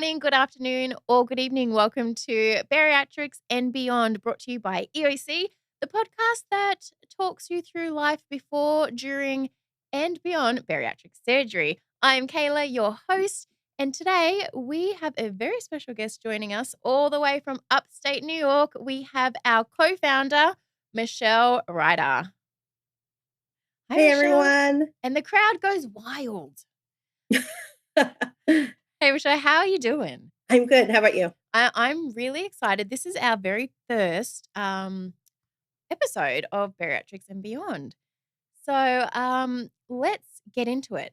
morning, good afternoon, or good evening. Welcome to Bariatrics and Beyond, brought to you by EOC, the podcast that talks you through life before, during, and beyond bariatric surgery. I'm Kayla, your host, and today we have a very special guest joining us all the way from upstate New York. We have our co-founder, Michele Riter. Hi, Hey, Michele. everyone. And the crowd goes wild. Hey, Michele, how are you doing? I'm good. How about you? I'm really excited. This is our very first episode of Bariatrics and Beyond. So let's get into it.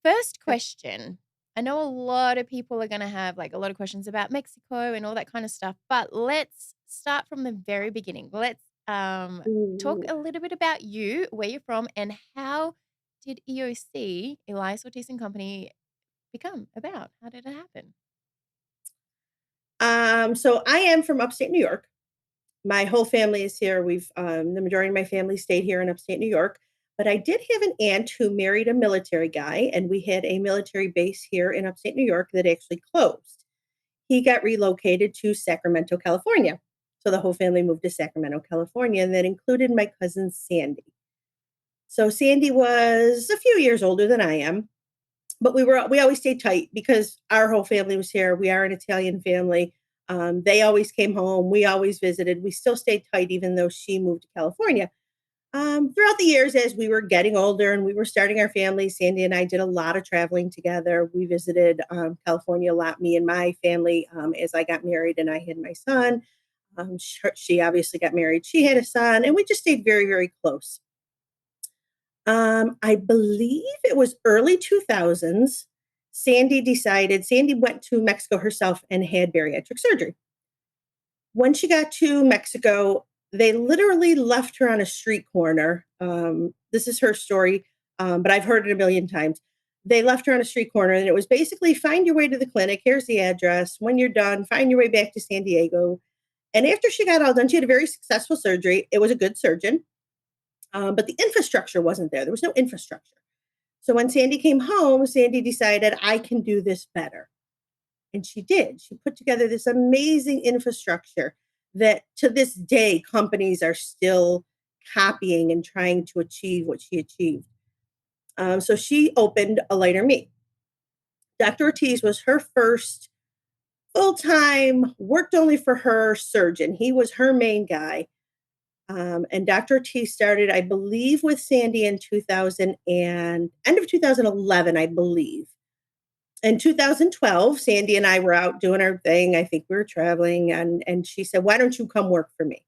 First question. I know a lot of people are going to have like a lot of questions about Mexico and all that kind of stuff, but let's start from the very beginning. Let's talk a little bit about you, where you're from, and how did EOC, Elias Ortiz and Company, become about? How did it happen? So I am from upstate New York. My whole family is here. The majority of my family stayed here in upstate New York, but I did have an aunt who married a military guy, and we had a military base here in upstate New York that actually closed. He got relocated to Sacramento, California. So the whole family moved to Sacramento, California, and that included my cousin Sandy. So Sandy was a few years older than I am, but we always stayed tight because our whole family was here. We are an Italian family. They always came home. We always visited. We still stayed tight, even though she moved to California. Throughout the years, as we were getting older and we were starting our family, Sandy and I did a lot of traveling together. We visited California a lot, me and my family, as I got married and I had my son. She obviously got married. She had a son, and we just stayed very, very close. I believe it was early 2000s. Sandy went to Mexico herself and had bariatric surgery. When she got to Mexico, they literally left her on a street corner. This is her story, but I've heard it a million times. They left her on a street corner, and it was basically find your way to the clinic. Here's the address. When you're done, find your way back to San Diego. And after she got all done, she had a very successful surgery. It was a good surgeon. But the infrastructure wasn't there. There was no infrastructure. So when Sandy came home, Sandy decided, I can do this better. And she did. She put together this amazing infrastructure that to this day, companies are still copying and trying to achieve what she achieved. So she opened A Lighter Me. Dr. Ortiz was her first full-time, worked only for her surgeon. He was her main guy. And Dr. Ortiz started, I believe, with Sandy in 2000 and end of 2011, I believe. In 2012, Sandy and I were out doing our thing. I think we were traveling, and she said, "Why don't you come work for me?"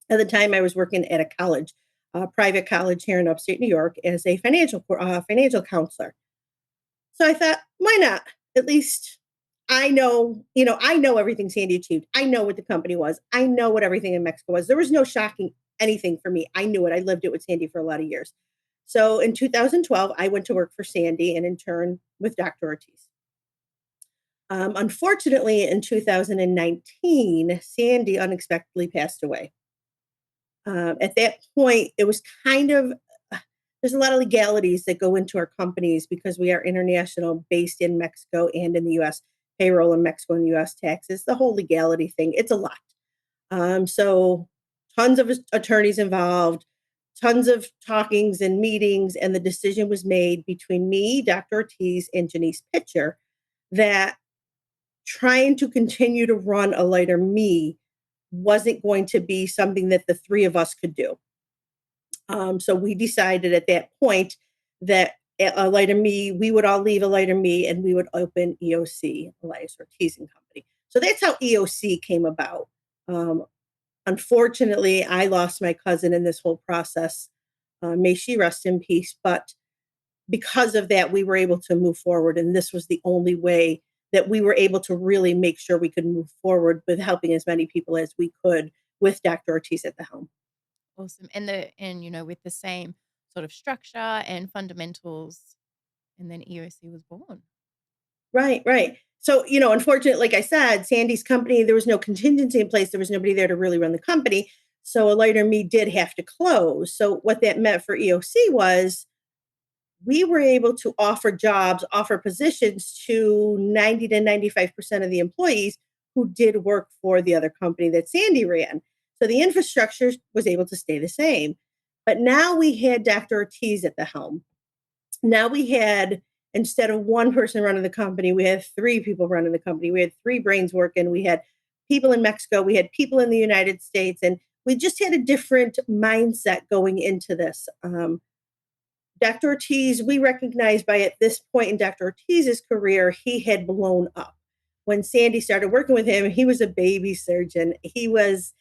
At the time, I was working at a college, a private college here in upstate New York, as a financial counselor. So I thought, why not? At least I know everything Sandy achieved. I know what the company was. I know what everything in Mexico was. There was no shocking anything for me. I knew it. I lived it with Sandy for a lot of years. So in 2012, I went to work for Sandy and in turn with Dr. Ortiz. Unfortunately, in 2019, Sandy unexpectedly passed away. At that point, it was kind of, there's a lot of legalities that go into our companies because we are international, based in Mexico and in the U.S., payroll in Mexico and the U.S., taxes, the whole legality thing. It's a lot. So tons of attorneys involved, tons of talkings and meetings, and the decision was made between me, Dr. Ortiz, and Janice Pitcher that trying to continue to run A Lighter Me wasn't going to be something that the three of us could do. So we decided at that point that A Lighter Me, we would all leave A Lighter Me and we would open EOC, Elias Ortiz and Company. So that's how EOC came about. Unfortunately, I lost my cousin in this whole process. May she rest in peace. But because of that, we were able to move forward. And this was the only way that we were able to really make sure we could move forward with helping as many people as we could with Dr. Ortiz at the helm. Awesome. And with the same sort of structure and fundamentals, and then EOC was born. Right, right. So, unfortunately, like I said, Sandy's company, there was no contingency in place. There was nobody there to really run the company. So A Lighter Me did have to close. So what that meant for EOC was we were able to offer jobs, offer positions to 90 to 95% of the employees who did work for the other company that Sandy ran. So the infrastructure was able to stay the same. But now we had Dr. Ortiz at the helm. Now we had, instead of one person running the company, we had three people running the company. We had three brains working. We had people in Mexico. We had people in the United States. And we just had a different mindset going into this. Dr. Ortiz, we recognize by at this point in Dr. Ortiz's career, he had blown up. When Sandy started working with him, he was a baby surgeon. He was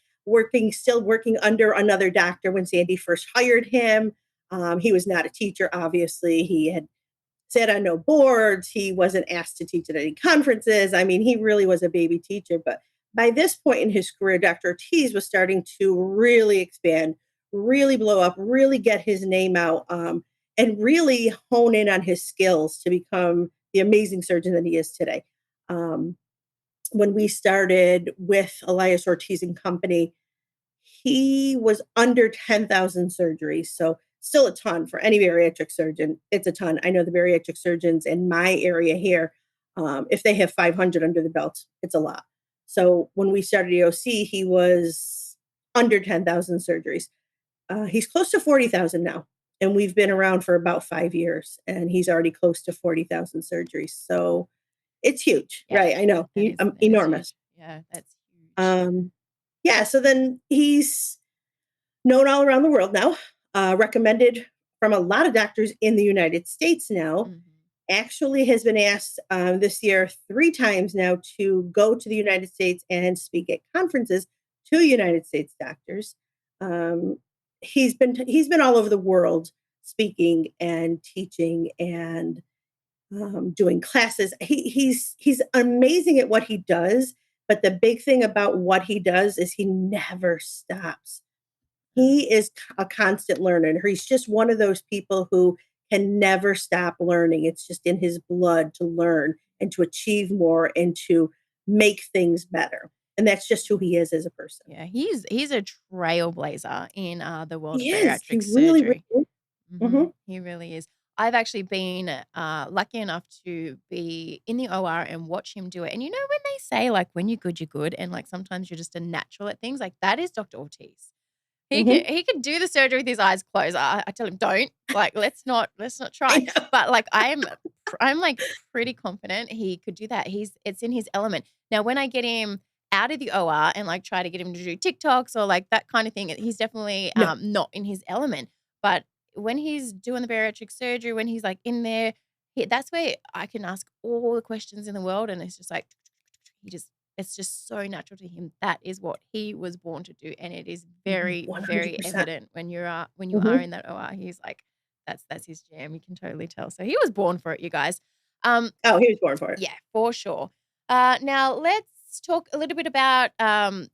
still working under another doctor when Sandy first hired him. He was not a teacher, obviously. He had sat on no boards. He wasn't asked to teach at any conferences. I mean, he really was a baby teacher. But by this point in his career, Dr. Ortiz was starting to really expand, really blow up, really get his name out, and really hone in on his skills to become the amazing surgeon that he is today. When we started with Elias Ortiz and Company, he was under 10,000 surgeries. So still a ton for any bariatric surgeon. It's a ton. I know the bariatric surgeons in my area here, if they have 500 under the belt, it's a lot. So when we started EOC, he was under 10,000 surgeries. He's close to 40,000 now. And we've been around for about 5 years, and he's already close to 40,000 surgeries. So it's huge, Yeah, right? I know, that is enormous. huge. Yeah, that's huge. Yeah, so then he's known all around the world now, recommended from a lot of doctors in the United States now. Mhm. Actually has been asked this year 3 times now to go to the United States and speak at conferences to United States doctors. He's been all over the world speaking and teaching and doing classes. He's amazing at what he does, but the big thing about what he does is he never stops. He is a constant learner. He's just one of those people who can never stop learning. It's just in his blood to learn and to achieve more and to make things better. And that's just who he is as a person. Yeah, he's a trailblazer in the world of He is. He bariatric really, really surgery. is. Mhm. He really is. I've actually been lucky enough to be in the OR and watch him do it. And you know when they say like when you're good, and like sometimes you're just a natural at things, like that is Dr. Ortiz. Mhm. He could do the surgery with his eyes closed. I tell him don't. Like let's not I try. know. But like I'm like pretty confident he could do that. It's in his element. Now when I get him out of the OR and like try to get him to do TikToks or like that kind of thing, he's definitely No. not in his element. But when he's doing the bariatric surgery, when he's like in there, that's where I can ask all the questions in the world, and it's just like it's just so natural to him. That is what he was born to do, and it is very, very 100%. evident when you are Mhm. in that OR. He's like, that's his jam. You can totally tell. So he was born for it, you guys. Oh, he was born for it. Yeah, for sure. Now let's talk a little bit about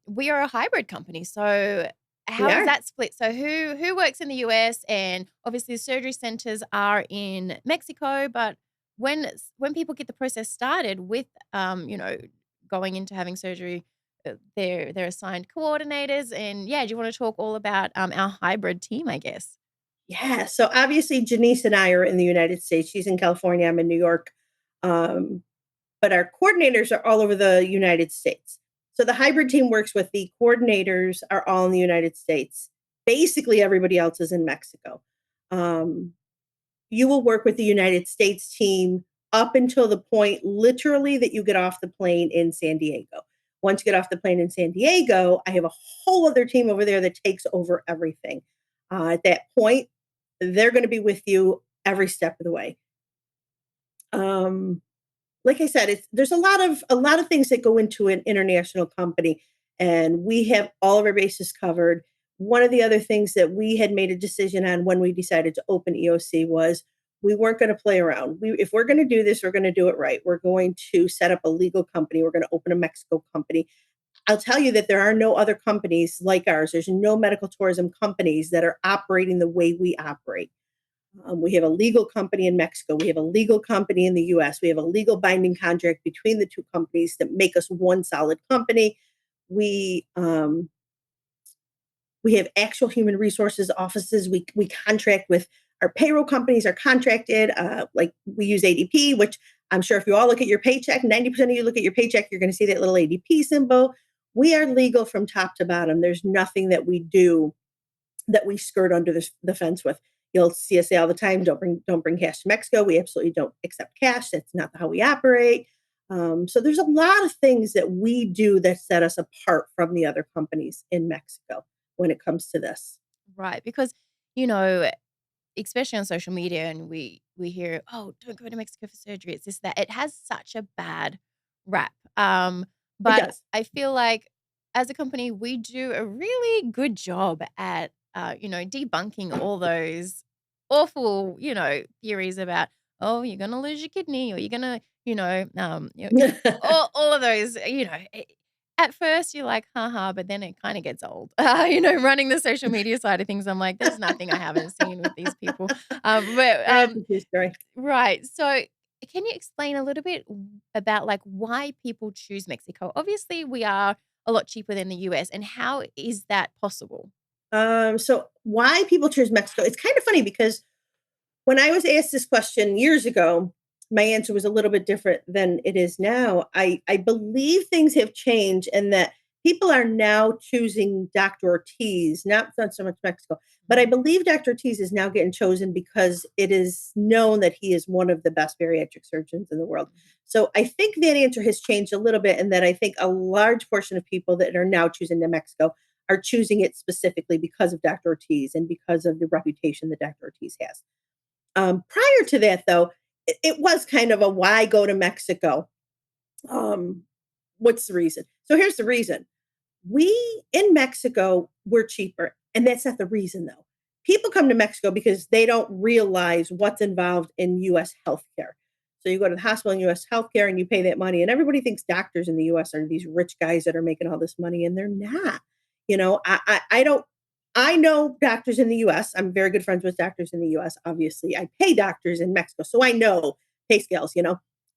we are a hybrid company. So We how is are. that split? So who works in the US, and obviously the surgery centers are in Mexico, but when people get the process started with going into having surgery, they're assigned coordinators, and yeah, do you want to talk all about our hybrid team, I guess? Yeah. So obviously, Janice and I are in the United States. She's in California. I'm in New York. Um, but our coordinators are all over the United States. So the hybrid team works with the coordinators are all in the United States. Basically, everybody else is in Mexico. Um, you will work with the United States team up until the point, literally, that you get off the plane in San Diego. Once you get off the plane in San Diego, I have a whole other team over there that takes over everything. At that point, they're going to be with you every step of the way. Um, like I said, there's a lot of things that go into an international company, and we have all of our bases covered. One of the other things that we had made a decision on when we decided to open EOC was we weren't going to play around. If we're going to do this, we're going to do it right. We're going to set up a legal company. We're going to open a Mexico company. I'll tell you that there are no other companies like ours. There's no medical tourism companies that are operating the way we operate. We have a legal company in Mexico. We have a legal company in the US. We have a legal binding contract between the two companies that make us one solid company. We we have actual human resources offices. We contract with our payroll companies are contracted. Like we use ADP, which I'm sure if you all look at your paycheck, 90% of you look at your paycheck, you're going to see that little ADP symbol. We are legal from top to bottom. There's nothing that we do that we skirt under the fence with. You'll see us say all the time, don't bring cash to Mexico. We absolutely don't accept cash. That's not how we operate. So there's a lot of things that we do that set us apart from the other companies in Mexico when it comes to this. Right. Because, you know, especially on social media, and we hear, "Oh, don't go to Mexico for surgery. It's this, that." It has such a bad rap. It But does. I feel like as a company, we do a really good job at, debunking all those awful, theories about, "Oh, you're gonna lose your kidney, or you're gonna," all of those, at first you're like, "Haha," but then it kinda gets old. Running the social media side of things, I'm like, "There's nothing I haven't seen with these people." But, That's a true story. right. So, can you explain a little bit about, like, why people choose Mexico? Obviously, we are a lot cheaper than the US, and how is that possible? So why people choose Mexico? It's kind of funny because when I was asked this question years ago, my answer was a little bit different than it is now. I believe things have changed and that people are now choosing Dr. Ortiz, not so much Mexico, but I Mhm. believe Dr. Ortiz is now getting chosen because it is known that he is one of the best bariatric surgeons in the world. So I think that answer has changed a little bit, and that I think a large portion of people that are now choosing New Mexico are choosing it specifically because of Dr. Ortiz and because of the reputation that Dr. Ortiz has. Prior to that, though, it was kind of a why go to Mexico? Um, what's the reason? So here's the reason. We in Mexico, we're cheaper. And that's not the reason, though. People come to Mexico because they don't realize what's involved in US healthcare. So you go to the hospital in US healthcare and you pay that money, and everybody thinks doctors in the US are these rich guys that are making all this money, and they're not. I don't. I know doctors in the US. I'm very good friends with doctors in the US. Obviously, I pay doctors in Mexico, so I know pay scales.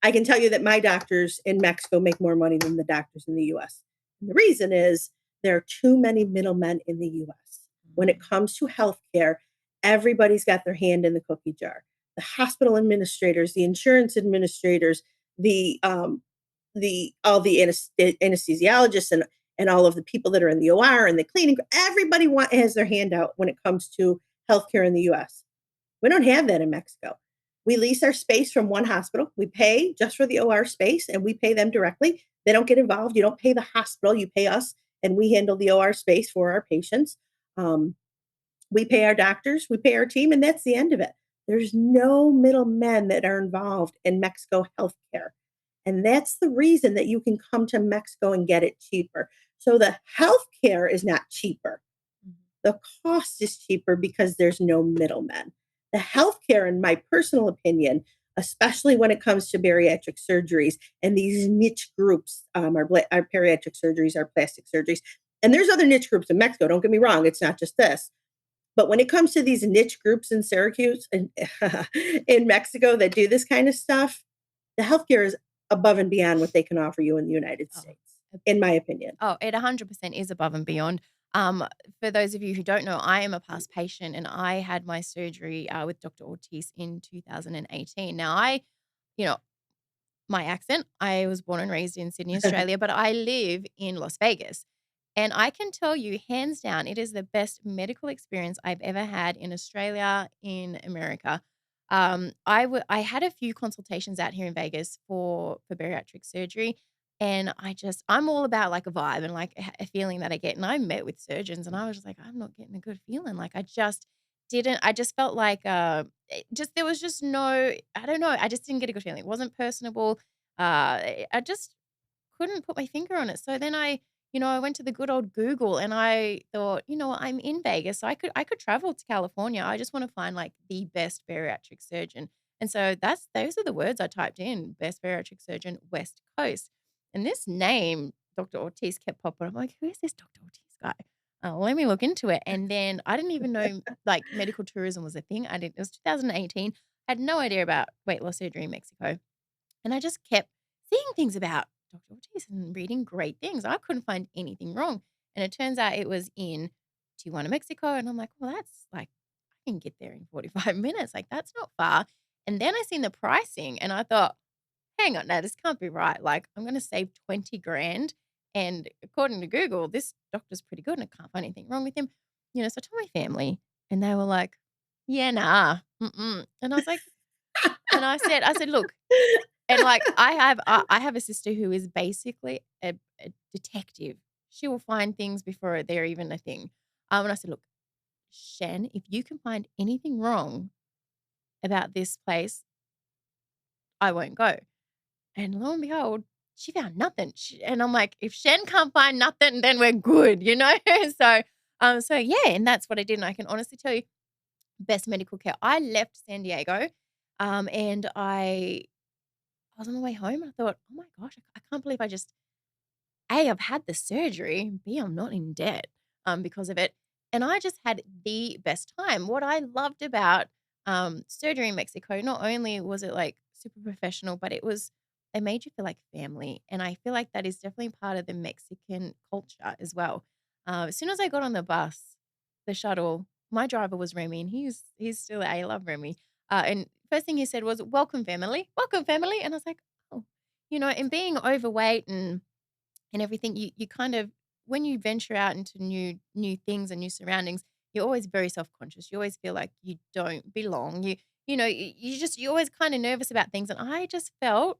I can tell you that my doctors in Mexico make more money than the doctors in the US. And the reason is there are too many middlemen in the US. When it Mhm. comes to healthcare, everybody's got their hand in the cookie jar. The hospital administrators, the insurance administrators, the all the anesthesiologists and all of the people that are in the OR and the cleaning. Everybody has their hand out when it comes to healthcare in the US. We don't have that in Mexico. We lease our space from one hospital. We pay just for the OR space and we pay them directly. They don't get involved. You don't pay the hospital, you pay us, and we handle the OR space for our patients. Um, we pay our doctors, we pay our team, and that's the end of it. There's no middlemen that are involved in Mexico healthcare. And that's the reason that you can come to Mexico and get it cheaper. So the healthcare is not cheaper. Mhm. The cost is cheaper because there's no middlemen. The healthcare, in my personal opinion, especially when it comes to bariatric surgeries and these niche groups, our bariatric surgeries, our plastic surgeries, and there's other niche groups in Mexico. Don't get me wrong; it's not just this. But when it comes to these niche groups in Syracuse and in Mexico that do this kind of stuff, the healthcare is above and beyond what they can offer you in the United Oh, States, in my opinion. Oh, it 100% is above and beyond. For those of you who don't know, I am a past patient, and I had my surgery with Dr. Ortiz in 2018. Now, you know, my accent, I was born and raised in Sydney, Australia, but I live in Las Vegas. And I can tell you, hands down, it is the best medical experience I've ever had in Australia, in America. I had a few consultations out here in Vegas for bariatric surgery, and I'm all about like a vibe and like a feeling that I get. And I met with surgeons, and I was just like, I'm not getting a good feeling. Like I just felt like there was just no, I don't know, I just didn't get a good feeling. It wasn't personable. I just couldn't put my finger on it. So then I went to the good old Google, and I thought, I'm in Vegas, so I could travel to California. I just want to find like the best bariatric surgeon. And so those are the words I typed in: best bariatric surgeon, West Coast. And this name, Dr. Ortiz, kept popping up. I'm like, who is this Dr. Ortiz guy? Let me look into it. And then I didn't even know like medical tourism was a thing. It was 2018. I had no idea about weight loss surgery in Mexico. And I just kept seeing things about Dr. Ortiz and reading great things. I couldn't find anything wrong. And it turns out it was in Tijuana, Mexico. And I'm like, well, that's like can get there in 45 minutes. Like, that's not far. And then I seen the pricing and I thought, hang on, now this can't be right. Like, I'm going to save 20 grand. And according to Google, this doctor's pretty good and I can't find anything wrong with him. So I told my family and they were like, yeah, nah. Mm-mm. And I was like, and I said, look, and like I have a sister who is basically a detective. She will find things before they're even a thing. And I said, look, Shen, if you can find anything wrong about this place, I won't go. And lo and behold, she found nothing. And I'm like, if Shen can't find nothing, then we're good, so yeah, and that's what I did. And I can honestly tell you, best medical care. I left San Diego, and I was on my way home. I thought, oh my gosh, I can't believe I just A, I've had the surgery, B, I'm not in debt because of it. And I just had the best time. What I loved about surgery in Mexico, not only was it like super professional, but it made you feel like family. And I feel like that is definitely part of the Mexican culture as well. As soon as I got on the bus, the shuttle, my driver was Remy, and he's still I love Remy. And first thing he said was, welcome family. And I was like, oh, and being overweight and everything, you kind of when you venture out into new things and new surroundings, you're always very self-conscious. You always feel like you don't belong. You're always kind of nervous about things. And I just felt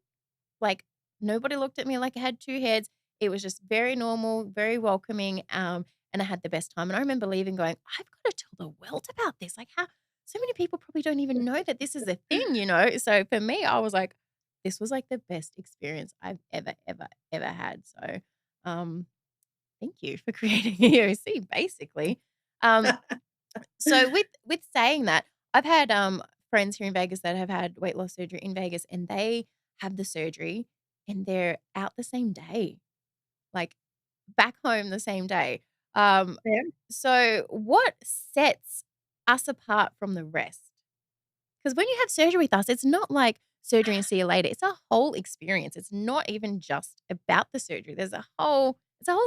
like nobody looked at me like I had two heads. It was just very normal, very welcoming. And I had the best time. And I remember leaving going, I've got to tell the world about this. Like how so many people probably don't even know that this is a thing. So for me, I was like, this was like the best experience I've ever, ever, ever had. So um, thank you for creating EOC, basically. Um, so with saying that, I've had friends here in Vegas that have had weight loss surgery in Vegas, and they have the surgery and they're out the same day, like back home the same day. Um, Yeah. so what sets us apart from the rest? Because when you have surgery with us, it's not like surgery and see you later. It's a whole experience. It's not even just about the surgery. It's a whole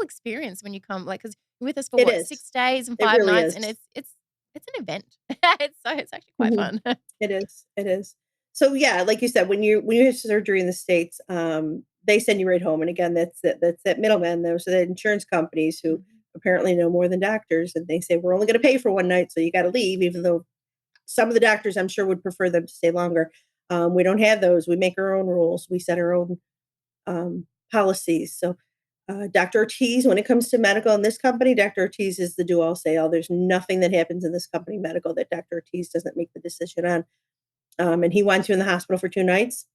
experience when you come, like, because you're with us for It what, is. 6 days and It five really nights, is. and it's an event. It's actually quite Mhm. fun. It is. It is. So yeah, like you said, when you have surgery in the States, they send you right home. And again, that's that middleman. Those are the insurance companies who Mhm. apparently know more than doctors, and they say we're only going to pay for one night, so you got to leave. Even though some of the doctors, I'm sure, would prefer them to stay longer. We don't have those. We make our own rules. We set our own policies. So Dr. Ortiz, when it comes to medical in this company, Dr. Ortiz is the do all say all. There's nothing that happens in this company medical that Dr. Ortiz doesn't make the decision on. And he wants you in the hospital for 2 nights.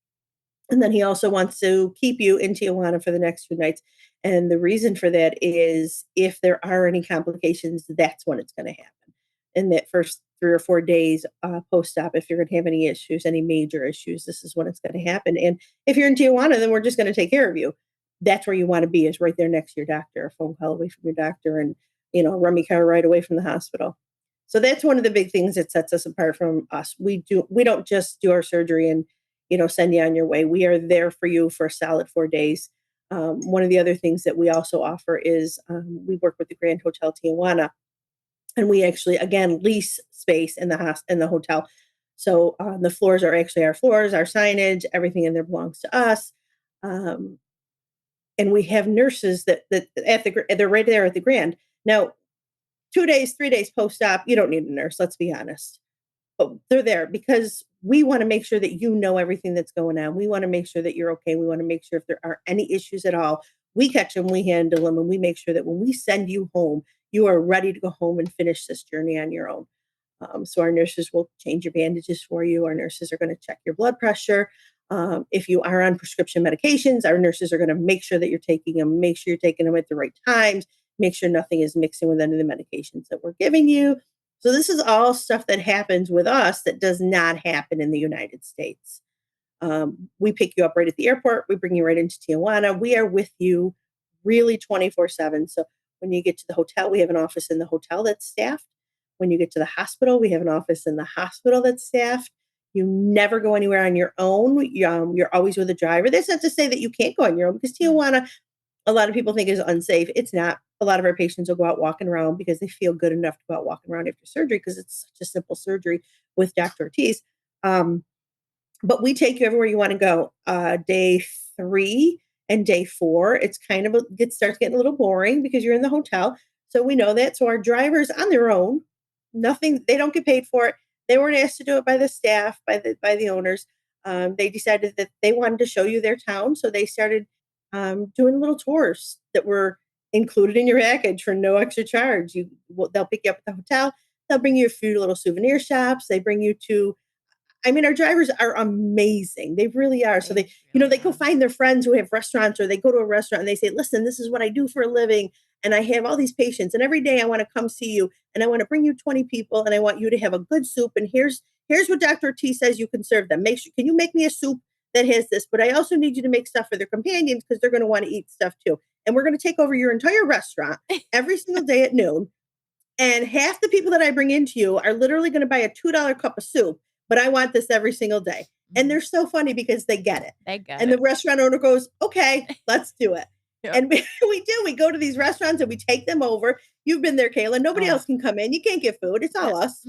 And then he also wants to keep you in Tijuana for the next 2 nights. And the reason for that is if there are any complications, that's when it's going to happen. In that first 3 or 4 days post op, if you're going to have any issues, any major issues, this is when it's going to happen. And if you're in Tijuana, then we're just going to take care of you. That's where you want to be, is right there next to your doctor, a phone call away from your doctor, and run me car right away from the hospital. So that's one of the big things that sets us apart from us. We don't just do our surgery and send you on your way. We are there for you for a solid 4 days. One of the other things that we also offer is we work with the Grand Hotel Tijuana, and we actually again lease space in the hotel. So the floors are actually our floors, our signage, everything in there belongs to us. Um, and we have nurses that they're right there at the Grand. Now, 2 days, 3 days post op, you don't need a nurse. Let's be honest, but they're there because we want to make sure that you know everything that's going on. We want to make sure that you're okay. We want to make sure if there are any issues at all, we catch them, we handle them, and we make sure that when we send you home, you are ready to go home and finish this journey on your own. So our nurses will change your bandages for you. Our nurses are going to check your blood pressure. If you are on prescription medications, our nurses are going to make sure that you're taking them, make sure you're taking them at the right times, make sure nothing is mixing with any of the medications that we're giving you. So this is all stuff that happens with us that does not happen in the United States. We pick you up right at the airport. We bring you right into Tijuana. We are with you really 24/7. So when you get to the hotel, we have an office in the hotel that's staffed. When you get to the hospital, we have an office in the hospital that's staffed. You never go anywhere on your own. You're always with a driver. That's not to say that you can't go on your own, because Tijuana, a lot of people think is unsafe. It's not. a lot of our patients will go out walking around because they feel good enough to go out walking around after surgery because it's such a simple surgery with Dr. Ortiz. But we take you everywhere you want to go. Day 3 and day 4, it's kind of starts getting a little boring because you're in the hotel. So we know that. So our drivers on their own, nothing, they don't get paid for it. They weren't asked to do it by the staff, by the owners. They decided that they wanted to show you their town, so they started doing little tours that were included in your package for no extra charge. They'll pick you up at the hotel. They'll bring you a few little souvenir shops. They bring you to, I mean, our drivers are amazing. They really are. So they really go are. find their friends who have restaurants, or they go to a restaurant and they say, listen, this is what I do for a living. And I have all these patients, and every day I want to come see you, and I want to bring you 20 people, and I want you to have a good soup. And here's what Dr. T says you can serve them. Can you make me a soup that has this? But I also need you to make stuff for their companions because they're going to want to eat stuff too. And we're going to take over your entire restaurant every single day at noon. And half the people that I bring into you are literally going to buy a $2 cup of soup, but I want this every single day. And they're so funny because they get it. They get and it. the restaurant owner goes, okay, let's do it. Yep. And we do. We go to these restaurants and we take them over. You've been there, Kayla. Nobody else can come in. You can't get food. It's all us.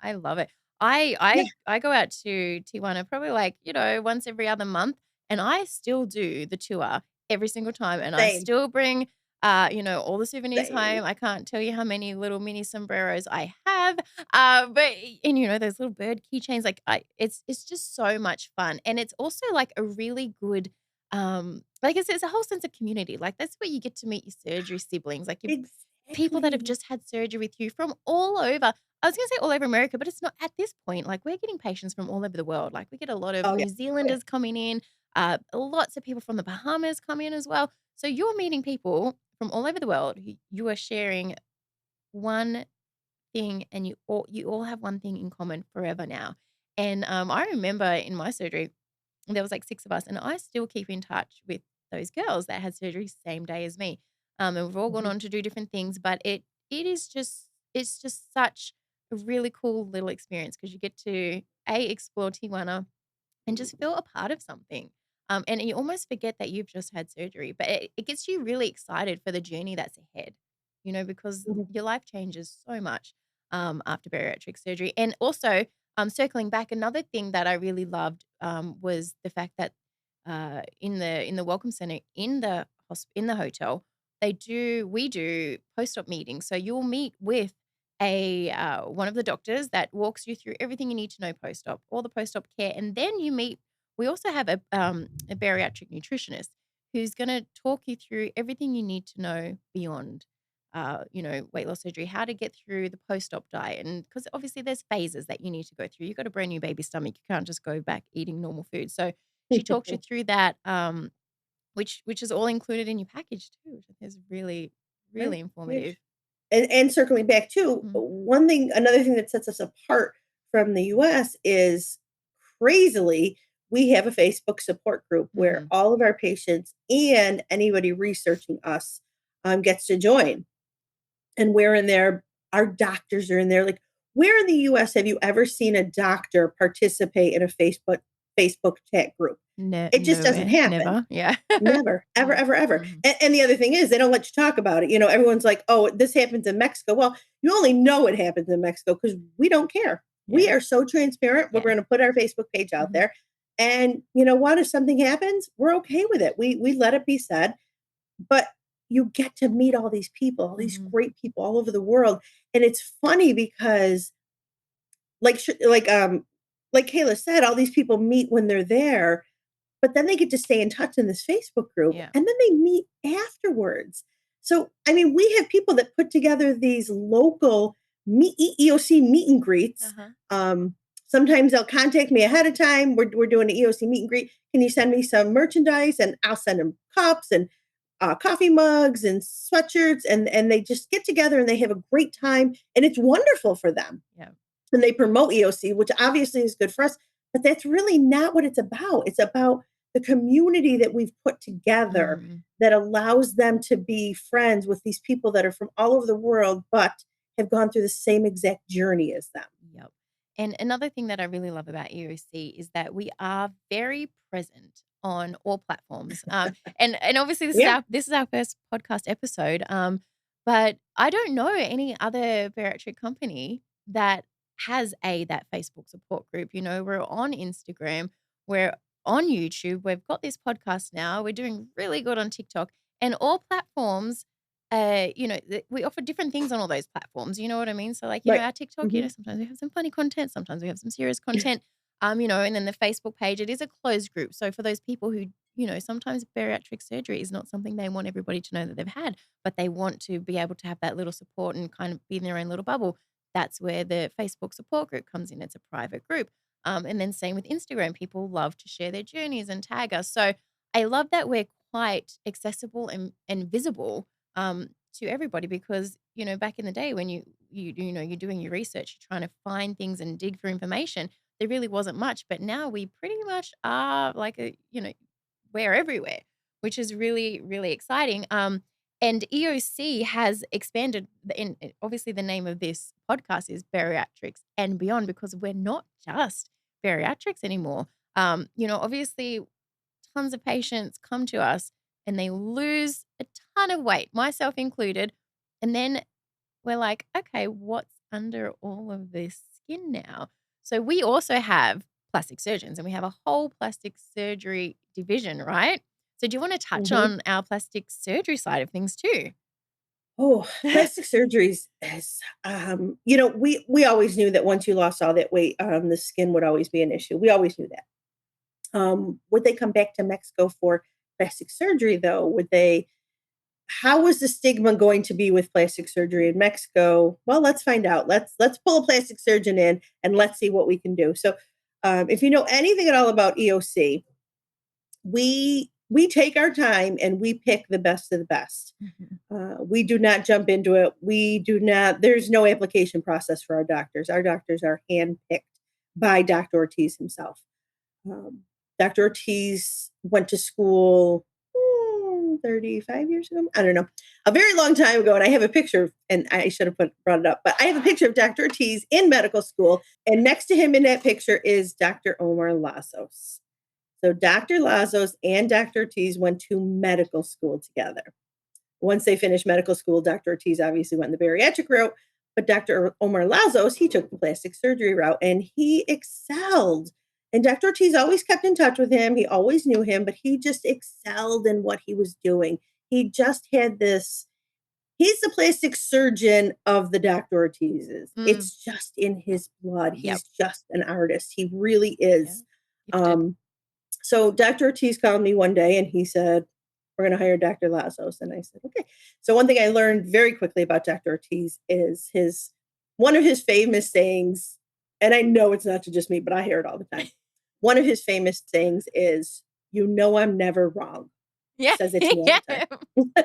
I love it. I go out to Tijuana probably like, once every other month, and I still do the tour every single time, and I Same. still bring all the souvenirs Same. home. I can't tell you how many little mini sombreros I have. Those little bird keychains, it's just so much fun. And it's also like a really good it's a whole sense of community. Like that's where you get to meet your surgery siblings, like your people that have Exactly. just had surgery with you from all over. I was going to say all over America, but it's not at this point. Like we're getting patients from all over the world. Like we get a lot of Oh, yeah. New Zealanders coming in, lots of people from the Bahamas come in as well. So you're meeting people from all over the world who you are sharing one thing, and you all have one thing in common forever now. And I remember in my surgery, there was like 6 of us, and I still keep in touch with those girls that had surgery same day as me. And we've all gone Mhm. on to do different things, but it's just such a really cool little experience because you get to explore Tijuana and just feel a part of something. And you almost forget that you've just had surgery, but it gets you really excited for the journey that's ahead, because Mhm. your life changes so much after bariatric surgery. And also, circling back, another thing that I really loved was the fact that in the welcome center in the hotel, we do post-op meetings. So you'll meet with a one of the doctors that walks you through everything you need to know post-op, all the post-op care, and then we also have a bariatric nutritionist who's going to talk you through everything you need to know beyond weight loss surgery, how to get through the post-op diet. And because obviously there's phases that you need to go through. You've got a brand new baby stomach. You can't just go back eating normal food. So she talks you through that, which is all included in your package too, which I think is really, Right. really informative. Huge. And circling back too, Mhm. another thing that sets us apart from the US is, crazily, we have a Facebook support group where Mhm. all of our patients and anybody researching us gets to join. And we're in there, our doctors are in there. Like, where in the US have you ever seen a doctor participate in a Facebook chat group? It just doesn't Nowhere, happen. never. Yeah. Never, ever, Mhm. ever, ever. Mhm. And the other thing is, they don't let you talk about it. Everyone's like, oh, this happens in Mexico. Well, you only know it happens in Mexico because we don't care. We Yeah. are so transparent. We're Yeah. going to put our Facebook page out Mhm. there. And you know what? If something happens, we're okay with it. We let it be said. But you get to meet all these people, all these Mhm. great people all over the world. And it's funny because, like, like Kayla said, all these people meet when they're there, but then they get to stay in touch in this Facebook group, Yeah. and then they meet afterwards. So, I mean, we have people that put together these local EOC meet and greets. Uh-huh. Sometimes they'll contact me ahead of time. We're doing an EOC meet and greet. Can you send me some merchandise? And I'll send them cups and coffee mugs and sweatshirts, and they just get together and they have a great time, and it's wonderful for them, Yeah. and they promote EOC, which obviously is good for us, but that's really not what it's about. It's about the community that we've put together Mhm. that allows them to be friends with these people that are from all over the world, but have gone through the same exact journey as them. Yep. And another thing that I really love about EOC is that we are very present on all platforms. And obviously Yeah. this is our first podcast episode. But I don't know any other bariatric company that has that Facebook support group. You know, we're on Instagram, we're on YouTube, we've got this podcast now, we're doing really good on TikTok, and all platforms. We offer different things on all those platforms. You know what I mean? So, like, Right. our TikTok, Mhm. sometimes we have some funny content, sometimes we have some serious content. And then the Facebook page, it is a closed group. So for those people who, sometimes bariatric surgery is not something they want everybody to know that they've had, but they want to be able to have that little support and kind of be in their own little bubble. That's where the Facebook support group comes in. It's a private group. And then same with Instagram. People love to share their journeys and tag us. So I love that we're quite accessible and visible to everybody because, back in the day when you're doing your research, you're trying to find things and dig for information, there really wasn't much. But now we pretty much are like we're everywhere, which is really, really exciting. And EOC has expanded. Obviously, the name of this podcast is Bariatrics and Beyond because we're not just bariatrics anymore. Obviously, tons of patients come to us and they lose a ton of weight, myself included. And then we're like, okay, what's under all of this skin now? So we also have plastic surgeons and we have a whole plastic surgery division, right? So do you want to touch Mhm. on our plastic surgery side of things too? Oh, plastic surgeries is, we always knew that once you lost all that weight, the skin would always be an issue. We always knew that. Would they come back to Mexico for plastic surgery though? How was the stigma going to be with plastic surgery in Mexico? Well, let's find out. Let's pull a plastic surgeon in and let's see what we can do. So, if you know anything at all about EOC, we take our time and we pick the best of the best. Mhm. We do not jump into it. We do not. There's no application process for our doctors. Our doctors are handpicked by Dr. Ortiz himself. Um, Dr. Ortiz went to school 35 years ago. I don't know, a very long time ago. And I have a picture, and I should have brought it up, but I have a picture of Dr. Ortiz in medical school. And next to him in that picture is Dr. Omar Lazos. So Dr. Lazos and Dr. Ortiz went to medical school together. Once they finished medical school, Dr. Ortiz obviously went the bariatric route, but Dr. Omar Lazos, he took the plastic surgery route and he excelled. And Dr. Ortiz always kept in touch with him. He always knew him, but he just excelled in what he was doing. He just had this, he's the plastic surgeon of the Dr. Ortiz's. Mm, It's just in his blood. yep. He's just an artist. He really Yeah. is. Gifted. Um, so Dr. Ortiz called me one day and he said, we're going to hire Dr. Lazos. And I said, okay. So one thing I learned very quickly about Dr. Ortiz is one of his famous sayings, and I know it's not to just me, but I hear it all the time. One of his famous sayings is, I'm never wrong. He Yeah. says it to me all Yeah. the time.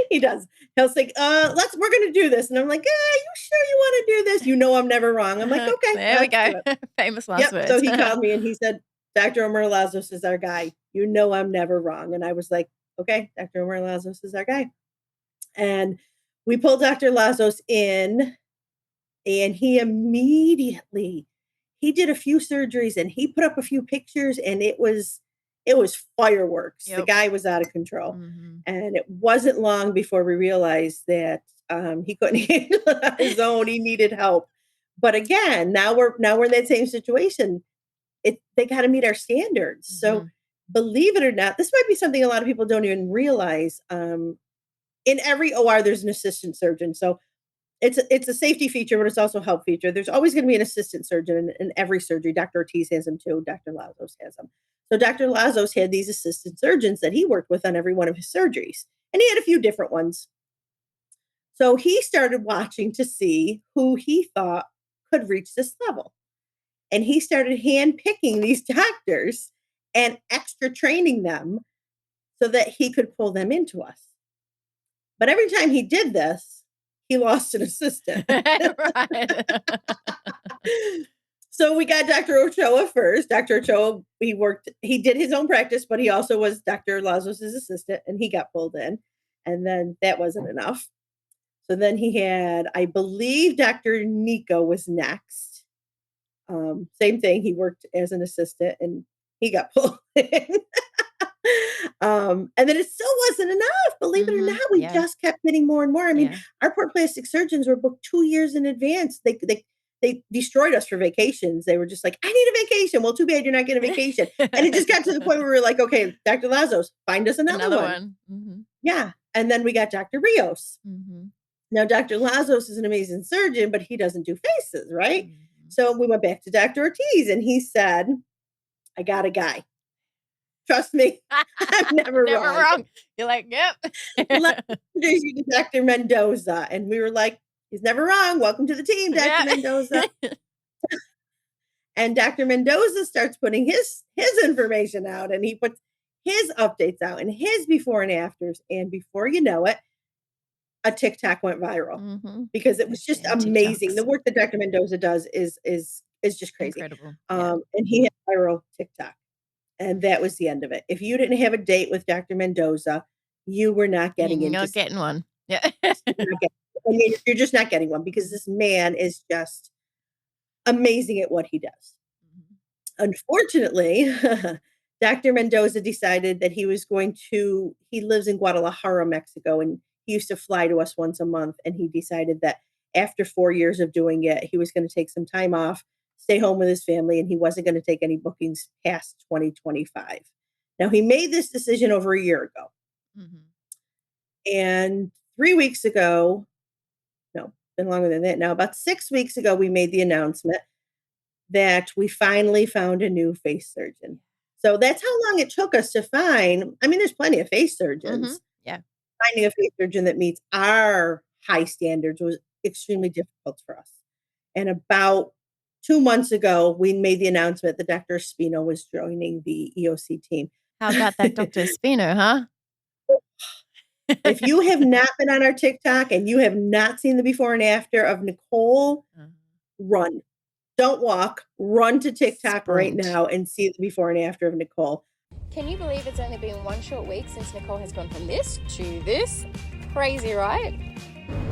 He does. He'll say, we're going to do this. And I'm like, you sure you want to do this? I'm never wrong. I'm like, okay, There we let's go. do it. Famous last Yep. So words. he called me and he said, Dr. Omar Lazos is our guy. I'm never wrong. And I was like, okay, Dr. Omar Lazos is our guy. And we pulled Dr. Lazos in and he did a few surgeries and he put up a few pictures and it was fireworks. The Yep. guy was out of control. Mhm. And it wasn't long before we realized that he couldn't handle it on his own. He needed help. But again, now we're in that same situation. They got to meet our standards. So Mhm. believe it or not, this might be something a lot of people don't even realize. In every OR, there's an assistant surgeon. So it's a safety feature, but it's also a help feature. There's always going to be an assistant surgeon in every surgery. Dr. Ortiz has them too. Dr. Lazos has them. So Dr. Lazos had these assistant surgeons that he worked with on every one of his surgeries, and he had a few different ones. So he started watching to see who he thought could reach this level. And he started handpicking these doctors and extra training them so that he could pull them into us. But every time he did this, he lost an assistant. Right. So we got Dr. Ochoa first. Dr. Ochoa, he did his own practice, but he also was Dr. Lazos' assistant, and he got pulled in. And then that wasn't enough. So then he had, I believe Dr. Nico was next. Same thing. He worked as an assistant and he got pulled in. And then it still wasn't enough. Believe it or not, we just kept getting more and more. I mean, our poor plastic surgeons were booked 2 years in advance. They destroyed us for vacations. They were just like, I need a vacation. Well, too bad you're not getting a vacation. And it just got to the point where we were like, okay, Dr. Lazos, find us another one. Yeah. And then we got Dr. Rios. Now, Dr. Lazos is an amazing surgeon, but he doesn't do faces, right? So we went back to Dr. Ortiz and he said, I got a guy. Trust me, I'm never wrong. You're like, yep. Let me introduce you to Dr. Mendoza. And we were like, he's never wrong. Welcome to the team, Dr. Mendoza. And Dr. Mendoza starts putting his information out, and he puts his updates out and his before and afters. And before you know it, a TikTok went viral because it was just amazing. The work that Dr. Mendoza does is just crazy. Incredible. And he had viral TikTok. And that was the end of it. If you didn't have a date with Dr. Mendoza, you were not getting You're not getting one. Yeah. You're just not getting one because this man is just amazing at what he does. Unfortunately, Dr. Mendoza decided that he lives in Guadalajara, Mexico, and he used to fly to us once a month. And he decided that after 4 years of doing it, he was going to take some time off, stay home with his family, and he wasn't going to take any bookings past 2025. Now, he made this decision over a year ago. And 3 weeks ago, no, been longer than that now, about 6 weeks ago, we made the announcement that we finally found a new face surgeon. So that's how long it took us to find. I mean, there's plenty of face surgeons. Finding a face surgeon that meets our high standards was extremely difficult for us. And about 2 months ago, we made the announcement that Dr. Espino was joining the EOC team. How about that Dr. Espino, huh? If you have not been on our TikTok and you have not seen the before and after of Nicole, run. Don't walk. Run to TikTok right now and see the before and after of Nicole. Can you believe it's only been 1 short week since Nicole has gone from this to this? Crazy, right?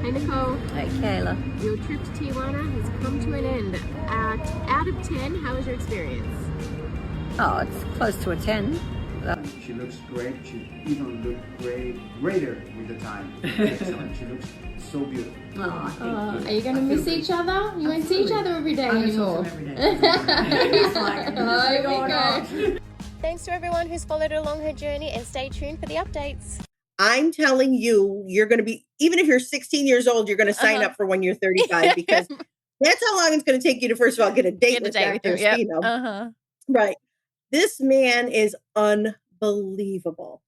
Hi, Nicole. Hi, Kayla. Your trip to Tijuana has come to an end. Out of 10, how was your experience? Oh, it's close to a 10. She looks great. She even looked greater with the time. Excellent. She looks so beautiful. Are you going to miss each other? You won't see each other every day anymore. Every day. It's like, go. Thanks to everyone who's followed along her journey, and stay tuned for the updates. I'm telling you, you're going to be, even if you're 16 years old, you're going to sign up for when you're 35 because that's how long it's going to take you to, first of all, get a date with Dr. Espino. Right. This man is unbelievable.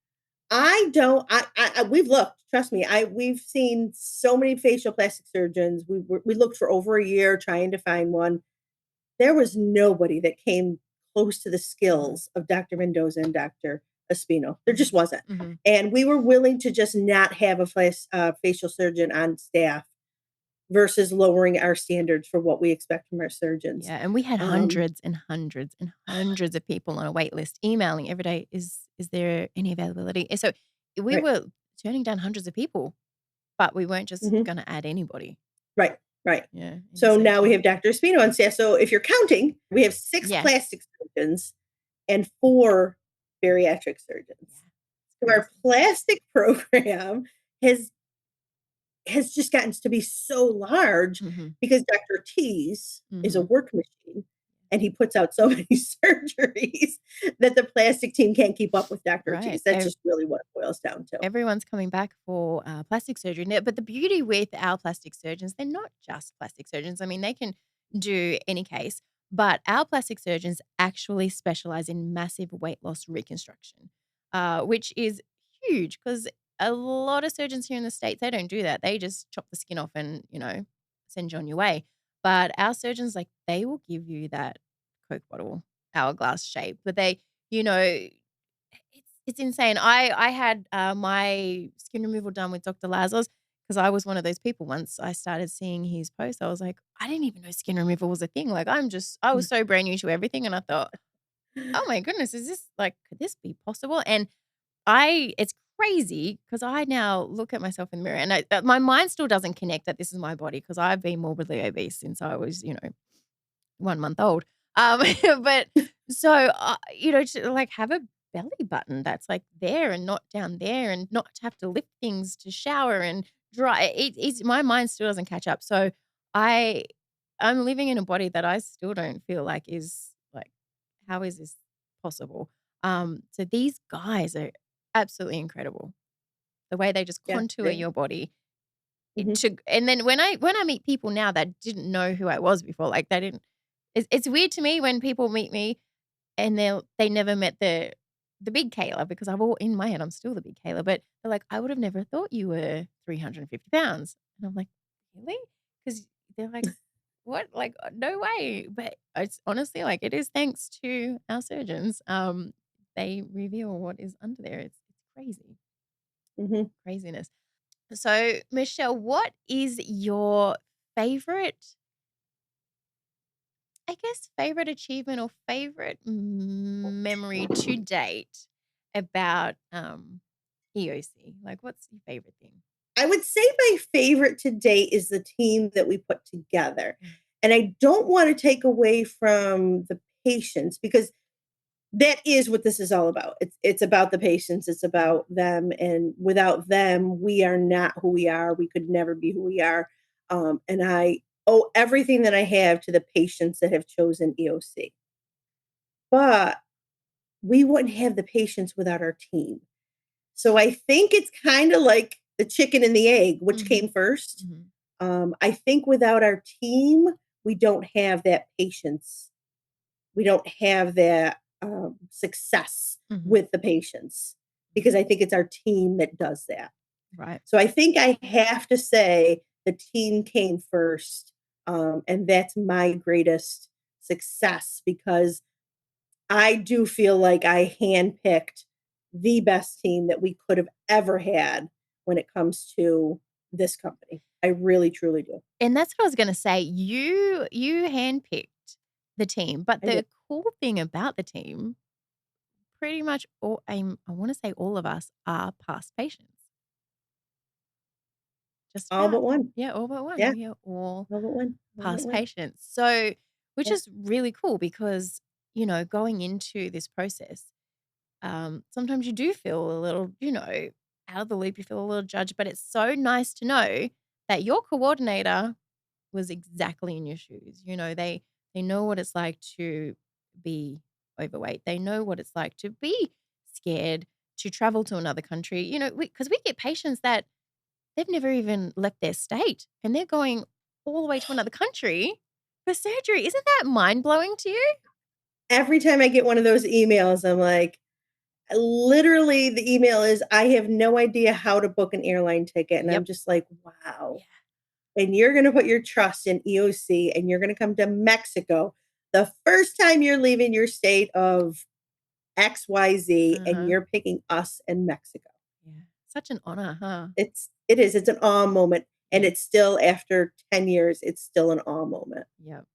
We've looked, trust me, we've seen so many facial plastic surgeons. We looked for over a year trying to find one. There was nobody that came close to the skills of Dr. Mendoza and Dr. Espino. There just wasn't. And we were willing to just not have a facial surgeon on staff versus lowering our standards for what we expect from our surgeons. Yeah, and we had hundreds and hundreds and hundreds of people on a wait list emailing every day, is there any availability? So we were turning down hundreds of people, but we weren't just going to add anybody. Right. Yeah. So now we have Dr. Espino on staff. So if you're counting, we have 6 plastic surgeons and 4 bariatric surgeons. So our plastic program has just gotten to be so large because Dr. Ortiz is a work machine and he puts out so many surgeries that the plastic team can't keep up with Dr. Ortiz. That's just really what it boils down to. Everyone's coming back for plastic surgery. But the beauty with our plastic surgeons, they're not just plastic surgeons. I mean, they can do any case, but our plastic surgeons actually specialize in massive weight loss reconstruction, which is huge because a lot of surgeons here in the States, they don't do that. They just chop the skin off and, send you on your way. But our surgeons, they will give you that Coke bottle, hourglass shape. But they, it's insane. I had my skin removal done with Dr. Lazos because I was one of those people. Once I started seeing his posts, I was like, I didn't even know skin removal was a thing. I was so brand new to everything. And I thought, oh my goodness, is this could this be possible? And it's crazy because I now look at myself in the mirror and my mind still doesn't connect that this is my body because I've been morbidly obese since I was, 1 month old. But so, to have a belly button that's like there and not down there, and not to have to lift things to shower and dry. It's my mind still doesn't catch up. So I'm living in a body that I still don't feel like is like, how is this possible? So these guys are absolutely incredible. The way they just Yeah. contour your body. Mhm. And then when I meet people now that didn't know who I was before, like they didn't. It's weird to me when people meet me and they never met the big Kayla, because in my head I'm still the big Kayla, but they're like, I would have never thought you were 350 pounds, and I'm like, really? Because they're like, what? Like, no way. But it's honestly like it is thanks to our surgeons. They reveal what is under there. It's crazy, Mhm. craziness. So, Michele, what is your favorite, I guess, favorite achievement or favorite memory to date about EOC? Like, what's your favorite thing? I would say my favorite to date is the team that we put together. And I don't want to take away from the patients, because that is what this is all about. It's about the patients, it's about them, and without them, we are not who we are. We could never be who we are. And I owe everything that I have to the patients that have chosen EOC. But we wouldn't have the patients without our team. So I think it's kind of like the chicken and the egg, which came 1st. I think without our team, we don't have that patience. We don't have that success with the patients, because I think it's our team that does that. Right. So I think I have to say the team came first. And that's my greatest success, because I do feel like I handpicked the best team that we could have ever had when it comes to this company. I really, truly do. And that's what I was going to say. You handpicked the team, but I did. the cool thing about the team, pretty much I want to say all of us are past patients. Just All about. but one. Yeah, all but one. Yeah. We are all All but one. All but past one. patients. So, which Yeah. is really cool, because, going into this process, sometimes you do feel a little, out of the loop. You feel a little judged, but it's so nice to know that your coordinator was exactly in your shoes. They know what it's like to be overweight. They know what it's like to be scared to travel to another country. Because we get patients that they've never even left their state and they're going all the way to another country for surgery. Isn't that mind-blowing to you? Every time I get one of those emails, I'm like, literally, the email is, I have no idea how to book an airline ticket. And Yep. I'm just like, wow. Yeah. And you're going to put your trust in EOC, and you're going to come to Mexico the first time you're leaving your state of XYZ, and you're picking us in Mexico. Yeah. Such an honor, huh? It is. It's an awe moment. And Yeah. it's still, after 10 years, it's still an awe moment. Yep.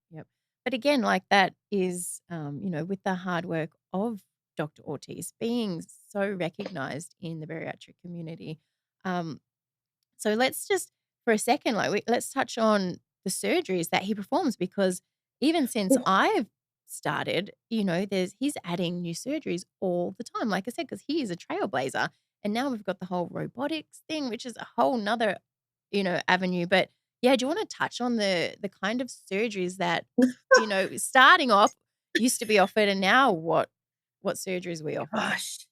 But again, like that is, with the hard work of Dr. Ortiz being so recognized in the bariatric community. So let's just, for a second, let's touch on the surgeries that he performs, because even since Ooh. I've started, he's adding new surgeries all the time. Like I said, because he is a trailblazer, and now we've got the whole robotics thing, which is a whole nother, avenue. But yeah, do you want to touch on the kind of surgeries that, starting off used to be offered, and now what surgeries we offer? Gosh.